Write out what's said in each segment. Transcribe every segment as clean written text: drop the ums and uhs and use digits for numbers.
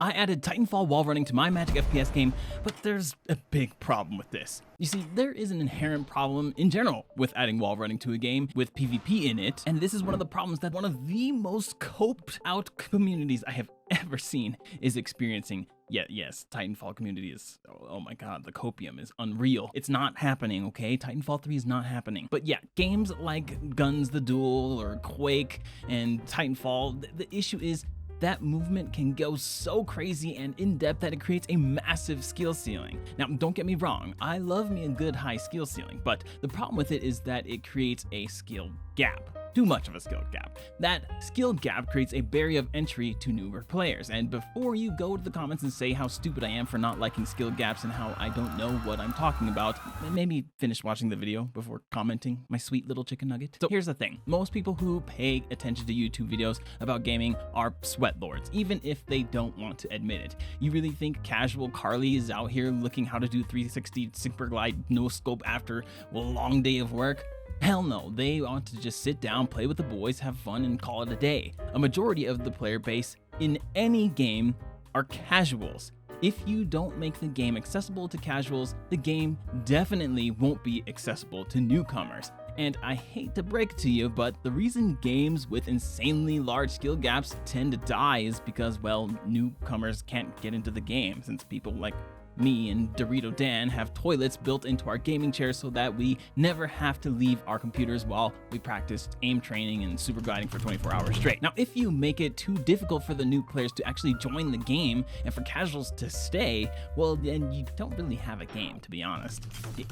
I added Titanfall wall running to my Magic FPS game, but there's a big problem with this. You see, there is an inherent problem in general with adding wall running to a game with PvP in it, and this is one of the problems that one of the most coped out communities I have ever seen is experiencing. Yes, Titanfall community is, oh my god, the copium is unreal. It's not happening, okay? Titanfall 3 is not happening. But yeah, games like Guns the Duel or Quake and Titanfall, the issue is that movement can go so crazy and in-depth that it creates a massive skill ceiling. Now, don't get me wrong, I love me a good high skill ceiling, but the problem with it is that it creates a skill gap. Too much of a skill gap. That skill gap creates a barrier of entry to newer players. And before you go to the comments and say how stupid I am for not liking skill gaps and how I don't know what I'm talking about, maybe finish watching the video before commenting, my sweet little chicken nugget. So here's the thing. Most people who pay attention to YouTube videos about gaming are sweat lords, even if they don't want to admit it. You really think casual Carly is out here looking how to do 360 super glide no scope after a long day of work? Hell no, they want to just sit down, play with the boys, have fun, and call it a day. A majority of the player base in any game are casuals. If you don't make the game accessible to casuals, the game definitely won't be accessible to newcomers. And I hate to break it to you, but the reason games with insanely large skill gaps tend to die is because, well, newcomers can't get into the game, since people like me and Dorito Dan have toilets built into our gaming chairs so that we never have to leave our computers while we practice aim training and super gliding for 24 hours straight. Now, if you make it too difficult for the new players to actually join the game and for casuals to stay, well, then you don't really have a game, to be honest.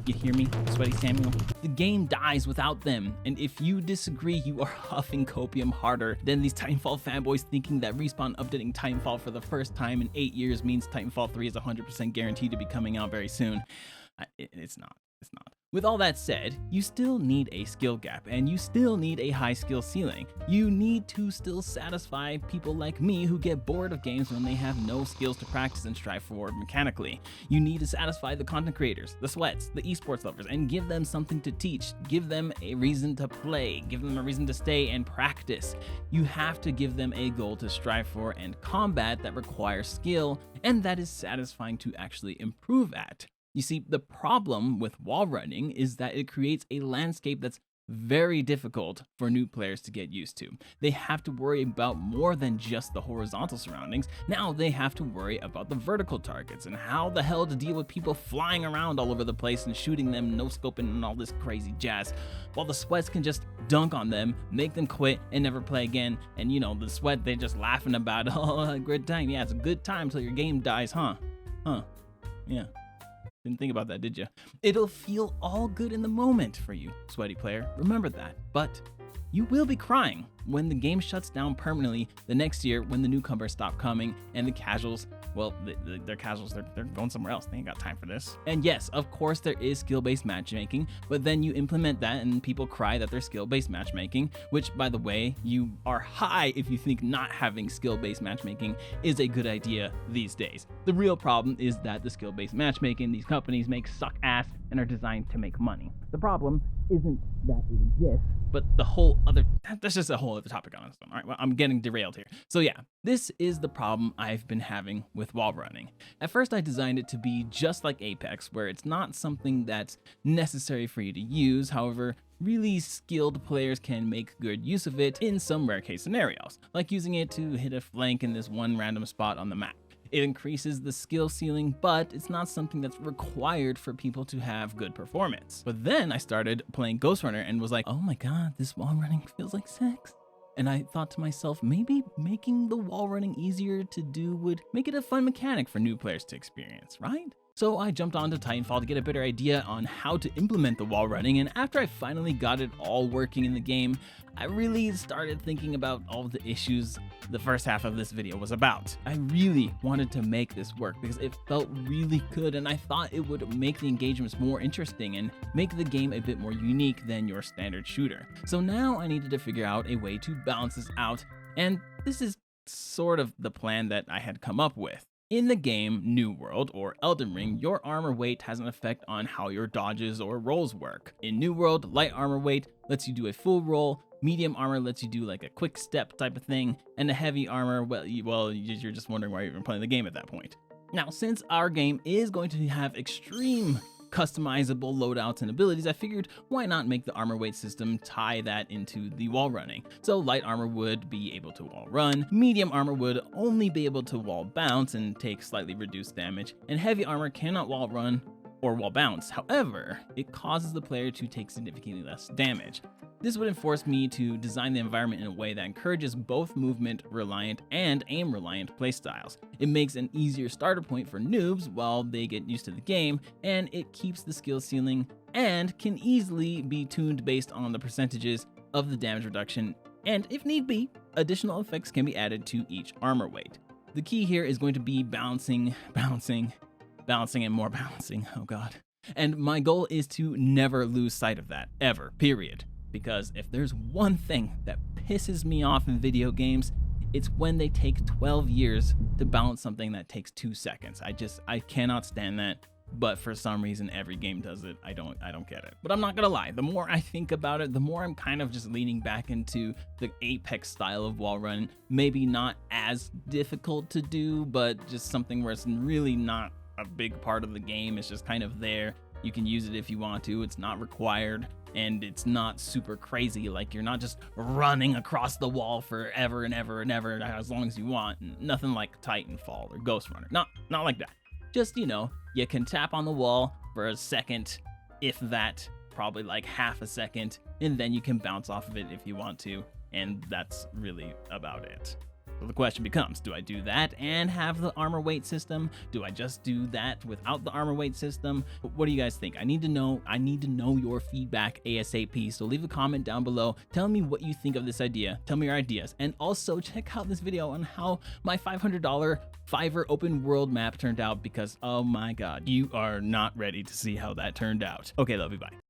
You hear me, Sweaty Samuel? The game dies without them, and if you disagree, you are huffing copium harder than these Titanfall fanboys thinking that Respawn updating Titanfall for the first time in 8 years means Titanfall 3 is 100% guaranteed to be coming out very soon. It's not. With all that said, you still need a skill gap and you still need a high skill ceiling. You need to still satisfy people like me who get bored of games when they have no skills to practice and strive forward mechanically. You need to satisfy the content creators, the sweats, the esports lovers, and give them something to teach. Give them a reason to play. Give them a reason to stay and practice. You have to give them a goal to strive for and combat that requires skill and that is satisfying to actually improve at. You see, the problem with wall running is that it creates a landscape that's very difficult for new players to get used to. They have to worry about more than just the horizontal surroundings. Now they have to worry about the vertical targets and how the hell to deal with people flying around all over the place and shooting them, no-scoping and all this crazy jazz, while the sweats can just dunk on them, make them quit and never play again. And you know, the sweat, they're just laughing about, oh, good time. Yeah, it's a good time till your game dies, huh? Yeah. Didn't think about that, did you? It'll feel all good in the moment for you, sweaty player. Remember that. But you will be crying when the game shuts down permanently the next year when the newcomers stop coming and the casuals, well, they're casuals, they're going somewhere else. They ain't got time for this. And yes, of course there is skill-based matchmaking, but then you implement that and people cry that there's skill-based matchmaking, which, by the way, you are high if you think not having skill-based matchmaking is a good idea these days. The real problem is that the skill-based matchmaking these companies make suck ass and are designed to make money. The problem isn't that it exists, but the whole other, that's just a whole other topic on its own. All right, well, I'm getting derailed here. So yeah, this is the problem I've been having with wall running. At first I designed it to be just like Apex, where it's not something that's necessary for you to use. However, really skilled players can make good use of it in some rare case scenarios, like using it to hit a flank in this one random spot on the map. It increases the skill ceiling, but it's not something that's required for people to have good performance. But then I started playing Ghost Runner and was like, oh my god, this wall running feels like sex. And I thought to myself, maybe making the wall running easier to do would make it a fun mechanic for new players to experience, right? So I jumped onto Titanfall to get a better idea on how to implement the wall running, and after I finally got it all working in the game, I really started thinking about all the issues the first half of this video was about. I really wanted to make this work because it felt really good, and I thought it would make the engagements more interesting and make the game a bit more unique than your standard shooter. So now I needed to figure out a way to balance this out, and this is sort of the plan that I had come up with. In the game New World or Elden Ring, your armor weight has an effect on how your dodges or rolls work. In New World, light armor weight lets you do a full roll, Medium armor lets you do like a quick step type of thing, and the heavy armor, well, you're just wondering why you're even playing the game at that point. Now, since our game is going to have extreme customizable loadouts and abilities, I figured why not make the armor weight system tie that into the wall running. So light armor would be able to wall run, medium armor would only be able to wall bounce and take slightly reduced damage, and heavy armor cannot wall run or wall bounce. However, it causes the player to take significantly less damage. This would enforce me to design the environment in a way that encourages both movement reliant and aim reliant playstyles. It makes an easier starter point for noobs while they get used to the game, and it keeps the skill ceiling and can easily be tuned based on the percentages of the damage reduction, and if need be, additional effects can be added to each armor weight. The key here is going to be bouncing, and more bouncing, oh god. And my goal is to never lose sight of that, ever, period. Because if there's one thing that pisses me off in video games, it's when they take 12 years to balance something that takes 2 seconds. I cannot stand that, but for some reason every game does it. I don't get it. But I'm not gonna lie, the more I think about it, the more I'm kind of just leaning back into the Apex style of wall run. Maybe not as difficult to do, but just something where it's really not a big part of the game. It's just kind of there. You can use it if you want to, it's not required. And it's not super crazy, like you're not just running across the wall forever and ever and ever as long as you want. Nothing like Titanfall or Ghost Runner, not like that. Just, you can tap on the wall for a second, if that, probably like half a second, and then you can bounce off of it if you want to, and that's really about it. So the question becomes, do I do that and have the armor weight system? Do I just do that without the armor weight system? What do you guys think? I need to know your feedback ASAP. So leave a comment down below. Tell me what you think of this idea. Tell me your ideas. And also check out this video on how my $500 Fiverr open world map turned out, because oh my god, you are not ready to see how that turned out. Okay, love you, bye.